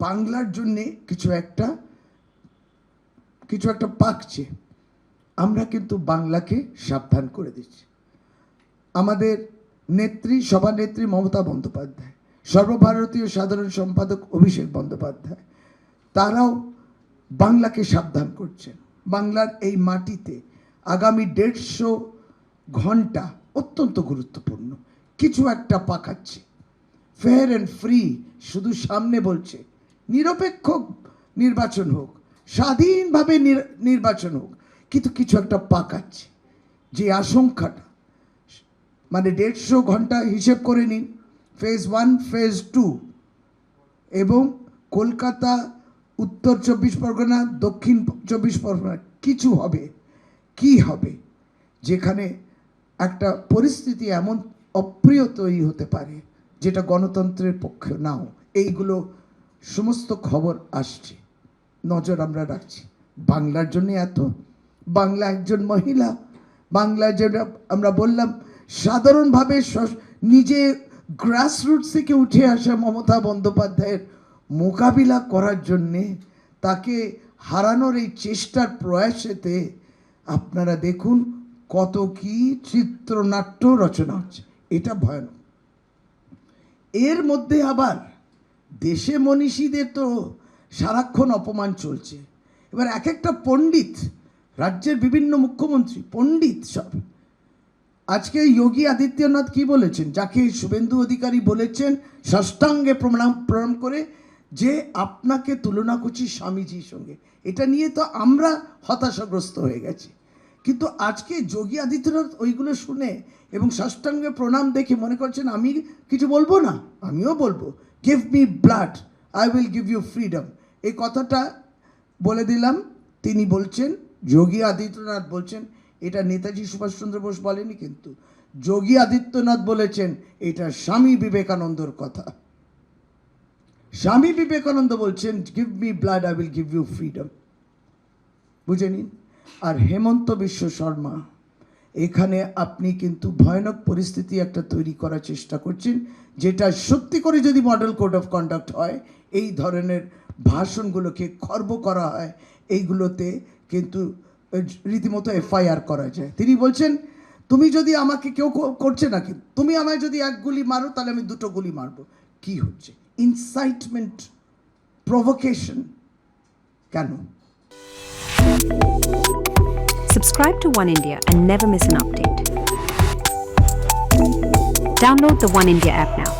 বাংলার জন্যে কিছু একটা পাকছে, আমরা কিন্তু বাংলাকে সাবধান করে দিচ্ছি। আমাদের সভানেত্রী মমতা বন্দ্যোপাধ্যায়, সর্বভারতীয় সাধারণ সম্পাদক অভিষেক বন্দ্যোপাধ্যায়, তারাও বাংলাকে সাবধান করছেন। বাংলার এই মাটিতে আগামী 150 ঘন্টা অত্যন্ত গুরুত্বপূর্ণ, কিছু একটা পাকাচ্ছে। ফেয়ার অ্যান্ড ফ্রি শুধু সামনে বলছে, নিরপেক্ষ নির্বাচন হোক, স্বাধীনভাবে নির্বাচন হোক, কিন্তু কিছু একটা পাকাচ্ছে। যে আশঙ্কাটা, মানে 150 ঘন্টা হিসেব করে নিন, ফেজ 1, ফেজ 2, এবং কলকাতা, উত্তর 24 পরগনা, দক্ষিণ 24 পরগনা কিছু হবে, কি হবে, যেখানে একটা পরিস্থিতি এমন অপ্রিয় তৈরি হতে পারে যেটা গণতন্ত্রের পক্ষে নাও। এইগুলো সমস্ত খবর আসছে, নজর আমরা রাখছি। বাংলার জন্য বাংলা একজন মহিলা, বাংলা যেটা আমরা বললাম সাধারণভাবে নিজে গ্রাসরুটস থেকে উঠে আসা মমতা বন্দ্যোপাধ্যায়ের মোকাবিলা করার জন্যে তাকে হারানোর এই চেষ্টার প্রয়াসেতে আপনারা দেখুন কত কি চিত্রনাট্য রচনা হচ্ছে। এটা ভয়ানক। এর মধ্যে আবার দেশে মনীষীদের তো সারাক্ষণ অপমান চলছে। এবার এক একটা পণ্ডিত, রাজ্যের বিভিন্ন মুখ্যমন্ত্রী পণ্ডিত সব, আজকে যোগী আদিত্যনাথ কি বলেছেন, যাকে শুভেন্দু অধিকারী বলেছেন ষষ্ঠাঙ্গে প্রণাম করে যে আপনাকে তুলনা করছি স্বামীজির সঙ্গে। এটা নিয়ে তো আমরা হতাশাগ্রস্ত হয়ে গেছি, কিন্তু আজকে যোগী আদিত্যনাথ ওইগুলো শুনে এবং ষষ্ঠাঙ্গে প্রণাম দেখে মনে করছেন আমি কিছু বলবো না, আমিও বলবো, give me blood, I will give you freedom. এই কথাটা বলে দিলাম। তিনি বলছেন, যোগী আদিত্যনাথ বলছেন, এটা নেতাজি সুভাষচন্দ্র বোস বলেনি, কিন্তু যোগী আদিত্যনাথ বলেছেন এটা স্বামী বিবেকানন্দর কথা। স্বামী বিবেকানন্দ বলছেন give me blood, I will give you freedom. বুঝে নিন। আর হেমন্ত বিশ্ব শর্মা, এখানে আপনি কিন্তু ভয়ানক পরিস্থিতি একটা তৈরি করার চেষ্টা করছেন, যেটা সত্যি করে যদি মডেল কোড অফ কন্ডাক্ট হয়, এই ধরনের ভাষণগুলোকে খর্ব করা হয়, এইগুলোতে কিন্তু রীতিমতো এফআইআর করা যায়। তিনি বলছেন তুমি যদি আমাকে, কেউ করছে না, কিন্তু তুমি আমায় যদি 1 গুলি মারো তাহলে আমি 2 গুলি মারবো। কি হচ্ছে? Incitement, provocation. কেন? Subscribe to One India and never miss an update. Download the One India app now.